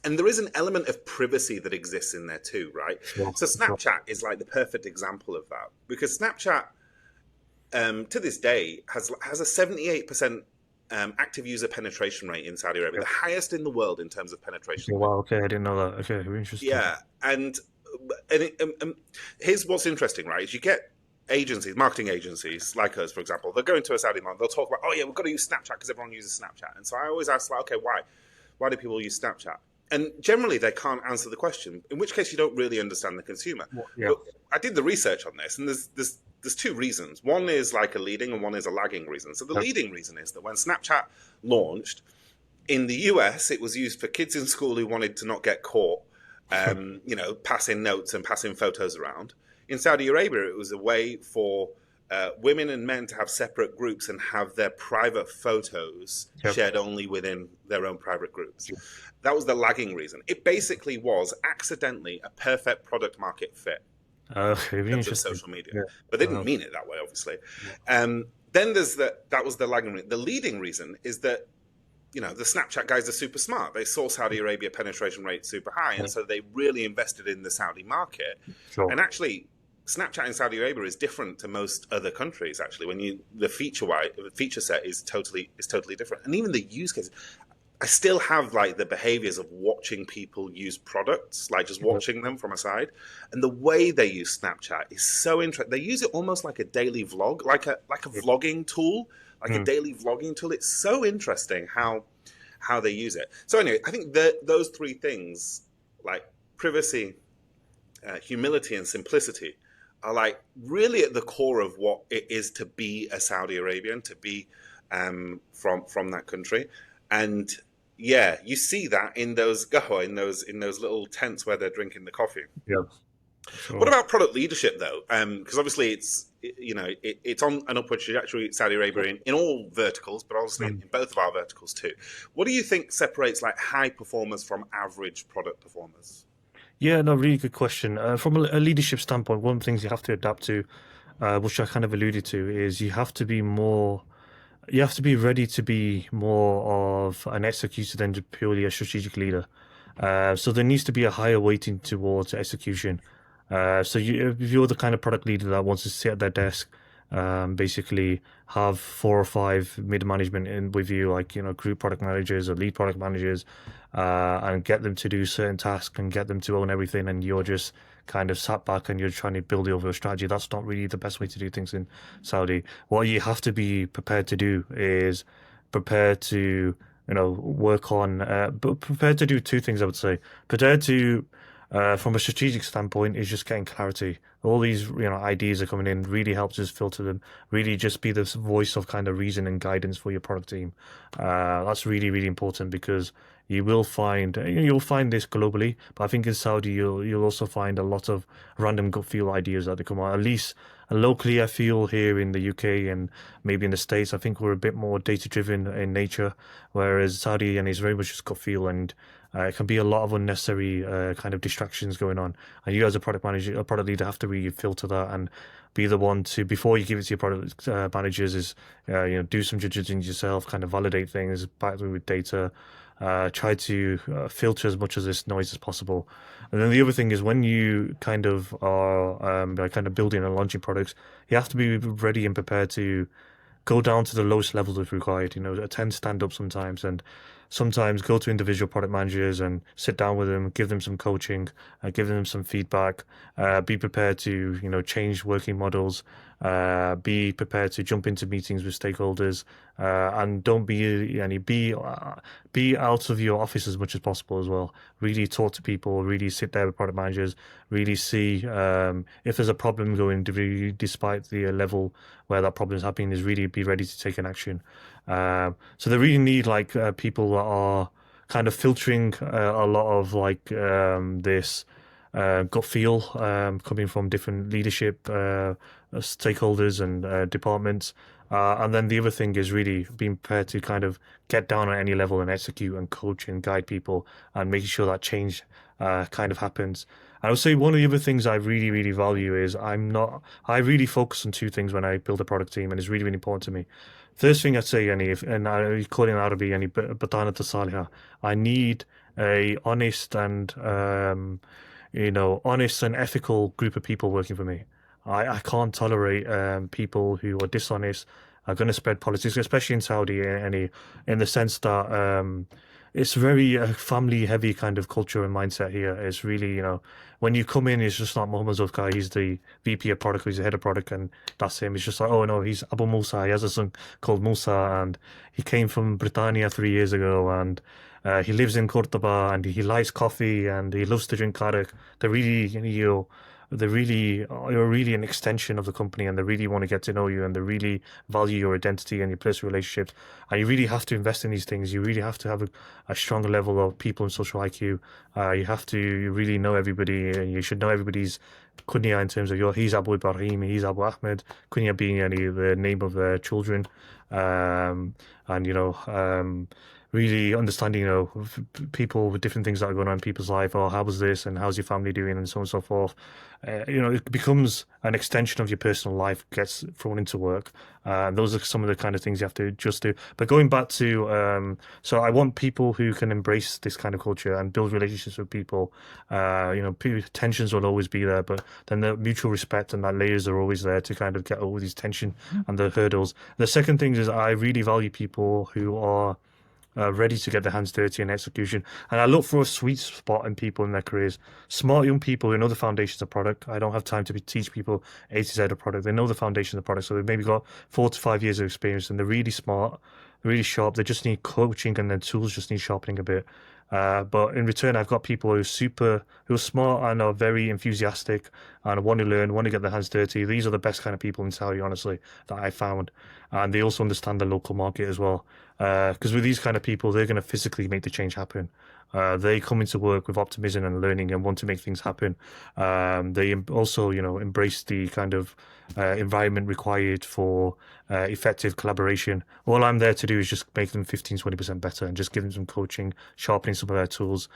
and there is an element of privacy that exists in there too, right? Sure. So Sure. Snapchat is like the perfect example of that because Snapchat, to this day, has a 78% active user penetration rate in Saudi Arabia, Yeah. the highest in the world in terms of Okay, penetration. wow. Okay, I didn't know that. Okay, very interesting. Yeah, and here's what's interesting, right? Is you get agencies, marketing agencies like us, for example, they'll go into a Saudi market, they'll talk about, oh yeah, we've got to use Snapchat because everyone uses Snapchat, and so I always ask, like, okay, why? Why do people use Snapchat? And generally, they can't answer the question. In which case, you don't really understand the consumer. Yeah. But I did the research on this, and there's two reasons. One is like a leading, and one is a lagging reason. So the Yeah. leading reason is that when Snapchat launched in the US, it was used for kids in school who wanted to not get caught, passing notes and passing photos around. In Saudi Arabia, it was a way for women and men to have separate groups and have their private photos Yep. shared only within their own private groups. That was the lagging reason. It basically was accidentally a perfect product market fit Okay, in very terms of interesting. social media, Yeah. but they didn't mean it that way, obviously. Then there's that was the lagging reason. The leading reason is that the Snapchat guys are super smart. They saw Saudi Arabia penetration rate super high, and so they really invested in the Saudi market. Sure. And actually, Snapchat in Saudi Arabia is different to most other countries. Actually, the feature set is totally different, and even the use cases. I still have like the behaviors of watching people use products, like just watching them from a side, and the way they use Snapchat is so interesting. They use it almost like a daily vlog, like a vlogging tool, like a daily vlogging tool. It's so interesting how they use it. So anyway, I think that those three things, like privacy, humility, and simplicity, are like really at the core of what it is to be a Saudi Arabian, to be from that country, and yeah, you see that in those in those little tents where they're drinking the coffee. Yeah. What Sure. about product leadership though? Because obviously it's on an upward trajectory in Saudi Arabia in all verticals, but obviously in both of our verticals too. What do you think separates like high performers from average product performers? Yeah, no, really good question. From a leadership standpoint, one of the things you have to adapt to, which I kind of alluded to, is you have to be ready to be more of an executor than just purely a strategic leader. So there needs to be a higher weighting towards execution. So if you're the kind of product leader that wants to sit at their desk, basically have four or five mid management in with you, like group product managers or lead product managers, and get them to do certain tasks and get them to own everything, and you're just kind of sat back and you're trying to build over a strategy. That's not really the best way to do things in Saudi. What you have to be prepared to do is prepare to work on, but prepared to do two things. I would say prepared to From a strategic standpoint, is just getting clarity. All these ideas are coming in. Really helps us filter them. Really, just be the voice of kind of reason and guidance for your product team. That's really really important because you'll find this globally, but I think in Saudi you'll also find a lot of random gut feel ideas that they come out. At least locally, I feel here in the UK and maybe in the States, I think we're a bit more data driven in nature, whereas Saudi and is very much just gut feel and it can be a lot of unnecessary kind of distractions going on. And you as a product manager, a product leader, have to really filter that and be the one to, before you give it to your product managers, is do some due diligence yourself, kind of validate things, back them with data, try to filter as much of this noise as possible. And then the other thing is when you kind of are kind of building and launching products, you have to be ready and prepared to go down to the lowest levels if required. Attend stand up sometimes, and sometimes go to individual product managers and sit down with them, give them some coaching, give them some feedback. Be prepared to change working models. Be prepared to jump into meetings with stakeholders, and don't be out of your office as much as possible as well. Really talk to people. Really sit there with product managers. Really see if there's a problem going, despite the level where that problem is happening, is really be ready to take an action. So they really need people that are kind of filtering a lot of this gut feel coming from different leadership stakeholders and departments. And then the other thing is really being prepared to kind of get down at any level and execute and coach and guide people and making sure that change kind of happens. I would say one of the other things I really, really value is I really focus on two things when I build a product team, and it's really, really important to me. First thing I'd say, and I call it in Arabic, batana tasaliha. I need a honest and ethical group of people working for me. I can't tolerate people who are dishonest, are going to spread politics, especially in Saudi, in the sense that it's very family heavy kind of culture and mindset here. It's really, when you come in, it's just not Muhammed Zaulifqar. He's the VP of product, he's the head of product, and that's him. It's just like, oh no, he's Abu Musa. He has a son called Musa, and he came from Britannia 3 years ago, and he lives in Cordoba, and he likes coffee, and he loves to drink karak. They're really, you're really an extension of the company, and they really want to get to know you, and they really value your identity and your personal relationships. And you really have to invest in these things. You really have to have a stronger level of people and social IQ. You have to really know everybody, and you should know everybody's kunya in terms of he's Abu Ibrahim, he's Abu Ahmed, kunya being the name of their children. And really understanding, people with different things that are going on in people's life, or how was this, and how's your family doing, and so on and so forth. It becomes an extension of your personal life, gets thrown into work. Those are some of the kind of things you have to just do. But going back to, so I want people who can embrace this kind of culture and build relationships with people. Tensions will always be there, but then the mutual respect and that layers are always there to kind of get over these tension and the hurdles. The second thing is I really value people who are ready to get their hands dirty in execution. And I look for a sweet spot in people in their careers. Smart young people who know the foundations of product. I don't have time to teach people A to Z of product. They know the foundations of product. So they've maybe got 4 to 5 years of experience, and they're really smart, really sharp. They just need coaching, and their tools just need sharpening a bit. But in return, I've got people who are smart and are very enthusiastic and want to learn, want to get their hands dirty. These are the best kind of people in Saudi, honestly, that I found. And they also understand the local market as well. Because with these kind of people, they're going to physically make the change happen. They come into work with optimism and learning and want to make things happen. They also, embrace the kind of environment required for effective collaboration. All I'm there to do is just make them 15-20% better and just give them some coaching, sharpening some of their tools.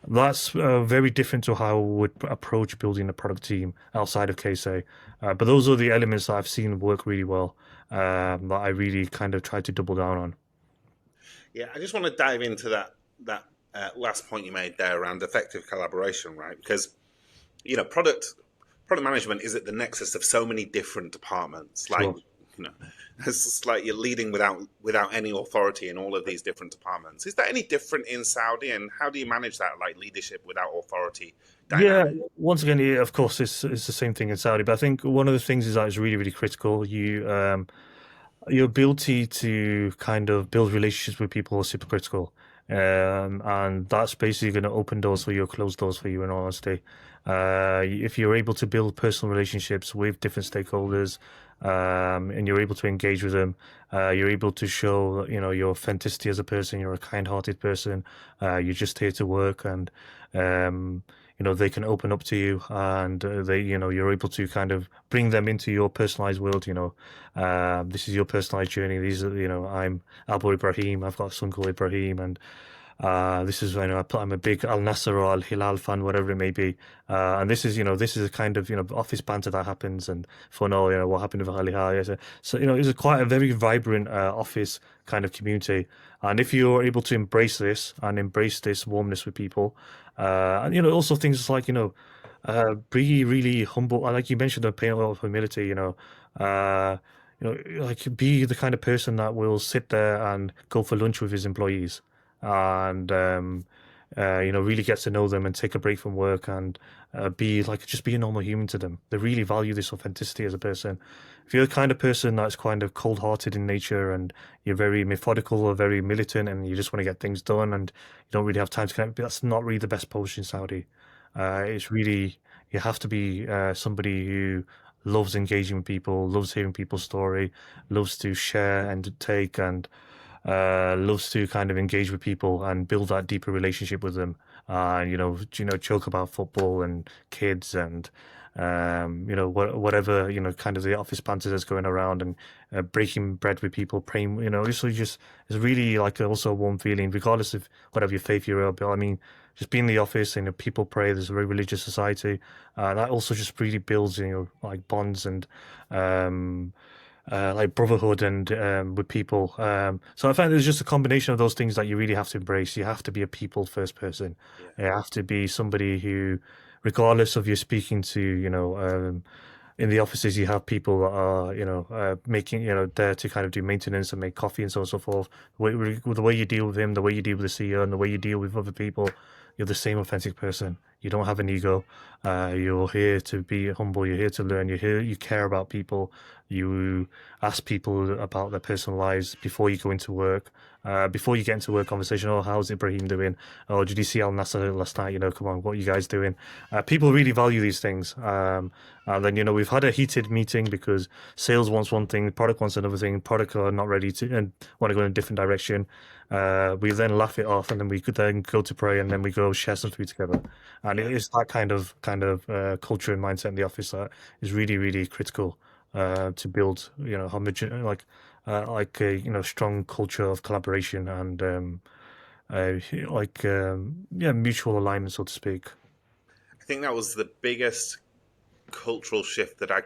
That's very different to how I would approach building a product team outside of KSA. But those are the elements that I've seen work really well, that I really kind of try to double down on. Yeah, I just want to dive into that last point you made there around effective collaboration, right? Because product management is at the nexus of so many different departments. Sure. It's just like you're leading without any authority in all of these different departments. Is that any different in Saudi, and how do you manage that, like leadership without authority dynamic? Yeah, once again, of course, it's the same thing in Saudi. But I think one of the things is that is really, really critical. Your ability to kind of build relationships with people is super critical. And that's basically going to open doors for you or close doors for you, in all honesty. If you're able to build personal relationships with different stakeholders, and you're able to engage with them, you're able to show, your authenticity as a person. You're a kind-hearted person. You're just here to work, and they can open up to you, and you're able to kind of bring them into your personalized world. This is your personalized journey. These are, I'm Abu Ibrahim. I've got a son called Ibrahim, and this is, I'm a big Al Nasser or Al Hilal fan, whatever it may be. And this is a kind of, office banter that happens, and fun, what happened with Al Hilal. Yeah, so, it's quite a very vibrant office kind of community. And if you're able to embrace this and embrace this warmness with people, and, also things like, be really humble. Like you mentioned, the pain of humility, uh, like be the kind of person that will sit there and go for lunch with his employees, and really get to know them and take a break from work, and just be a normal human to them. They really value this authenticity as a person. If you're the kind of person that's kind of cold-hearted in nature, and you're very methodical or very militant, and you just want to get things done, and you don't really have time to connect, that's not really the best approach in Saudi. It's really, you have to be somebody who loves engaging with people, loves hearing people's story, loves to share and take, and loves to kind of engage with people and build that deeper relationship with them. Joke about football and kids, and whatever, kind of the office banter that's going around, and breaking bread with people, praying. It's really like also a warm feeling, regardless of whatever your faith you're about. I mean, just being in the office and people pray. There's a very religious society. That also just really builds, like bonds, and like brotherhood, and with people. So I find there's just a combination of those things that you really have to embrace. You have to be a people first person. Yeah. You have to be somebody who, regardless of you speaking to, in the offices, you have people that are, making, there to kind of do maintenance and make coffee and so on and so forth. The way you deal with him, the way you deal with the CEO, and the way you deal with other people, you're the same authentic person. You don't have an ego. You're here to be humble. You're here to learn. You're here. You care about people. You ask people about their personal lives before you go into work. Before you get into work conversation, oh, how's Ibrahim doing? Oh, did you see Al Nasser last night? Come on, what are you guys doing? People really value these things. And then, we've had a heated meeting because sales wants one thing, product wants another thing, product are not ready to, and want to go in a different direction. We then laugh it off, and then we could then go to pray, and then we go share some food together. And Yeah. it's that kind of culture and mindset in the office that is really, really critical to build, like a strong culture of collaboration, and mutual alignment, so to speak. I think that was the biggest cultural shift that I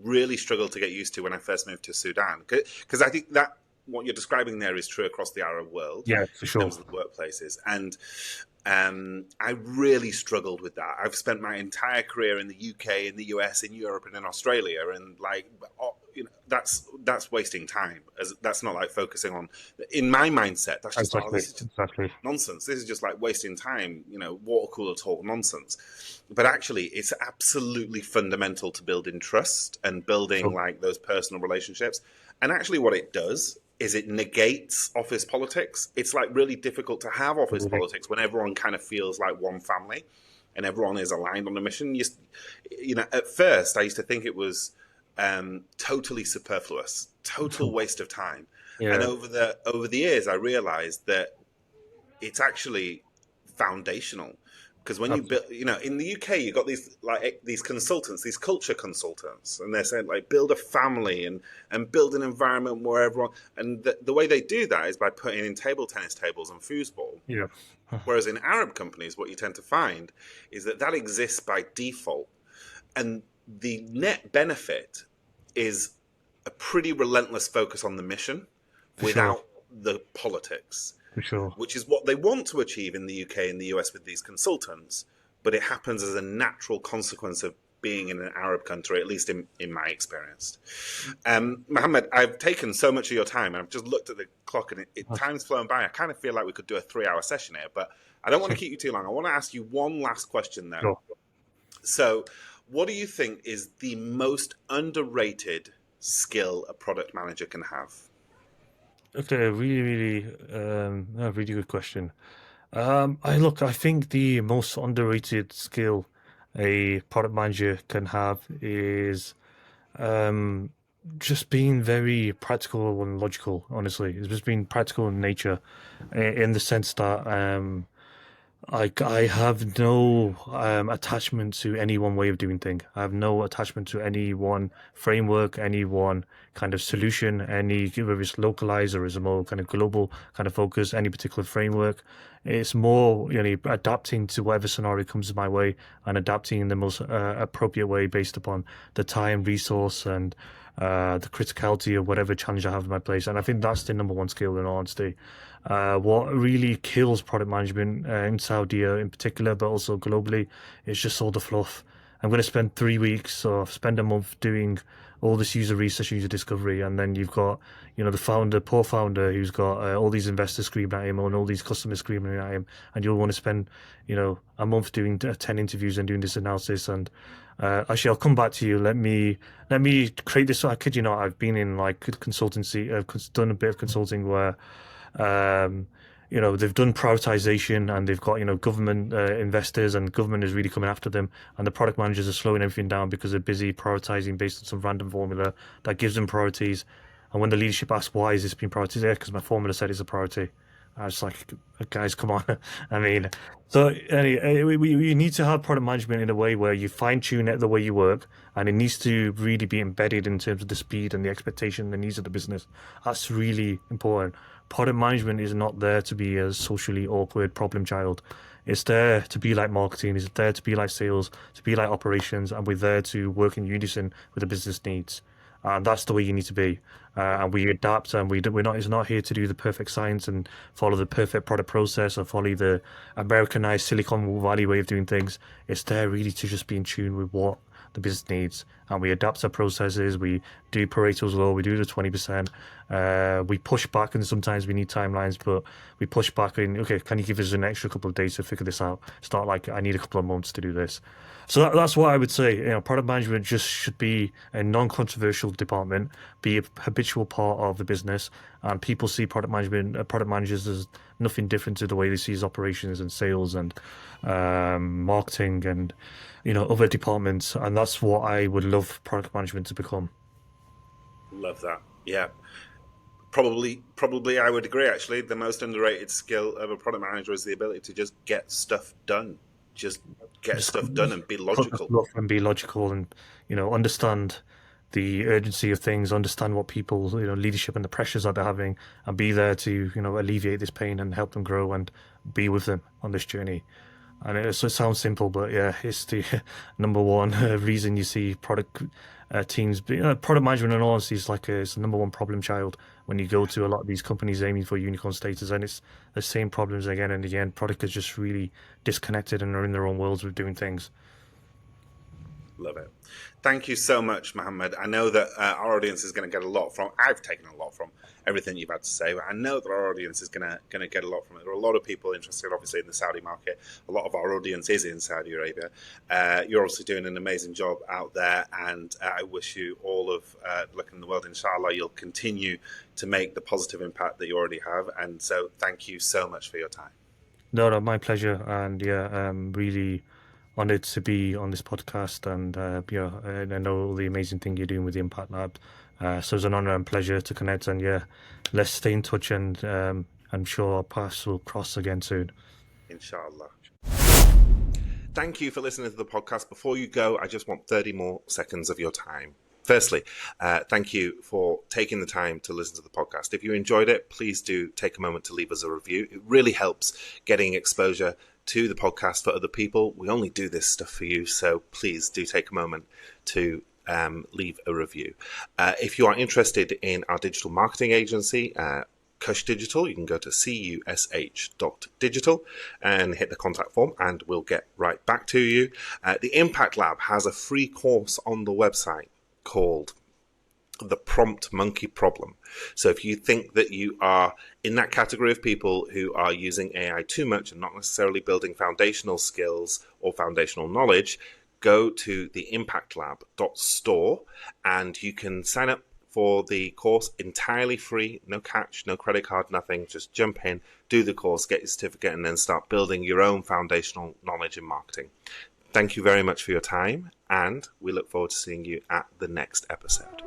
really struggled to get used to when I first moved to Sudan. Because I think that what you're describing there is true across the Arab world Yeah, for in sure. terms of the workplaces. And I really struggled with that. I've spent my entire career in the UK, in the US, in Europe, and in Australia, and that's wasting time. As that's not like focusing on. In my mindset, that's just Exactly, this is just exactly. nonsense. This is just like wasting time. Water cooler talk nonsense. But actually, it's absolutely fundamental to building trust and building Sure. like those personal relationships. And actually, what it does is it negates office politics. It's like really difficult to have office Really. politics when everyone kind of feels like one family and everyone is aligned on a mission. At first I used to think it was totally superfluous, total waste of time. And Yeah, over the years, I realized that it's actually foundational because when you build, absolutely. in the UK, you got these consultants, these culture consultants, and they're saying like build a family and build an environment where everyone. And the way they do that is by putting in table tennis tables and foosball. Yeah. Whereas in Arab companies, what you tend to find is that exists by default, and the net benefit is a pretty relentless focus on the mission For sure, without the politics, for sure. which is what they want to achieve in the UK and the US with these consultants, but it happens as a natural consequence of being in an Arab country, at least in my experience. Mohammed, I've taken so much of your time, and I've just looked at the clock, and That's- time's flown by. I kind of feel like we could do a 3-hour session here, but I don't want to keep you too long. I want to ask you one last question, though. Sure. So, what do you think is the most underrated skill a product manager can have? Okay, a really good question. I think the most underrated skill a product manager can have is um, just being very practical and logical. Honestly, it's just being practical in nature, in the sense that I have no attachment to any one way of doing things. I have no attachment to any one framework, any one kind of solution, any whether it's localized or is a more kind of global kind of focus, any particular framework. It's more, adapting to whatever scenario comes my way and adapting in the most appropriate way based upon the time, resource, and the criticality of whatever challenge I have in my place. And I think that's the number one skill in all honesty. What really kills product management in Saudi in particular, but also globally, is just all the fluff. I'm going to spend 3 weeks or spend a month doing all this user research, user discovery, and then you've got, the founder, poor founder, who's got all these investors screaming at him and all these customers screaming at him, and you'll want to spend, a month doing 10 interviews and doing this analysis. And actually, I'll come back to you. Let me create this. I kid you not, I've been in like consultancy. I've done a bit of consulting where um, they've done prioritization and they've got, government investors, and government is really coming after them. And the product managers are slowing everything down because they're busy prioritizing based on some random formula that gives them priorities. And when the leadership asks, why is this being prioritized? Yeah, because my formula said it's a priority. I was like, guys, come on. I mean, so anyway, we need to have product management in a way where you fine tune it the way you work, and it needs to really be embedded in terms of the speed and the expectation, the needs of the business. That's really important. Product management is not there to be a socially awkward problem child. It's there to be like marketing. It's there to be like sales, to be like operations, and we're there to work in unison with the business needs. And that's the way you need to be. And we adapt, and we're not. It's not here to do the perfect science and follow the perfect product process or follow the Americanized Silicon Valley way of doing things. It's there really to just be in tune with what the business needs, and we adapt our processes. We do Pareto's law. We do the 20%. We push back, and sometimes we need timelines, but we push back in. Okay, can you give us an extra couple of days to figure this out? It's not like I need a couple of months to do this. So that's what I would say. Product management just should be a non-controversial department, be a habitual part of the business, and people see product managers as nothing different to the way they see operations and sales and marketing and other departments. And that's what I would love product management to become. Love that. Yeah. Probably, I would agree. Actually, the most underrated skill of a product manager is the ability to just get stuff done. Just get Just stuff done and be cut the logical. fluff and be logical, and understand the urgency of things, understand what people, leadership and the pressures that they're having, and be there to, alleviate this pain and help them grow and be with them on this journey. And it sounds simple, but yeah, it's the number one reason you see product teams. Product management, in all honesty, is like it's the number one problem child when you go to a lot of these companies aiming for unicorn status, and it's the same problems again and again. Product is just really disconnected and are in their own worlds with doing things. Love it. Thank you so much, Mohammed. I know that our audience is going to get a lot from. I've taken a lot from everything you've had to say, but I know that our audience is going to get a lot from it. There are a lot of people interested, obviously, in the Saudi market. A lot of our audience is in Saudi Arabia. You're obviously doing an amazing job out there, and I wish you all of luck in the world. Inshallah, you'll continue to make the positive impact that you already have. And so, thank you so much for your time. No, no, my pleasure, and yeah, really honored to be on this podcast, and yeah, and I know all the amazing thing you're doing with the Impact Lab. So it's an honor and pleasure to connect, and yeah, let's stay in touch, and I'm sure our paths will cross again soon. Inshallah. Thank you for listening to the podcast. Before you go, I just want 30 more seconds of your time. Firstly, thank you for taking the time to listen to the podcast. If you enjoyed it, please do take a moment to leave us a review. It really helps getting exposure to the podcast for other people. We only do this stuff for you, so please do take a moment to leave a review. If you are interested in our digital marketing agency, Kush Digital, you can go to cush.digital and hit the contact form, and we'll get right back to you. The Impact Lab has a free course on the website called The Prompt Monkey Problem. So if you think that you are in that category of people who are using AI too much and not necessarily building foundational skills or foundational knowledge, go to the impactlab.store and you can sign up for the course, entirely free, no catch, no credit card, nothing. Just jump in, do the course, get your certificate, and then start building your own foundational knowledge in marketing. Thank you very much for your time, and we look forward to seeing you at the next episode.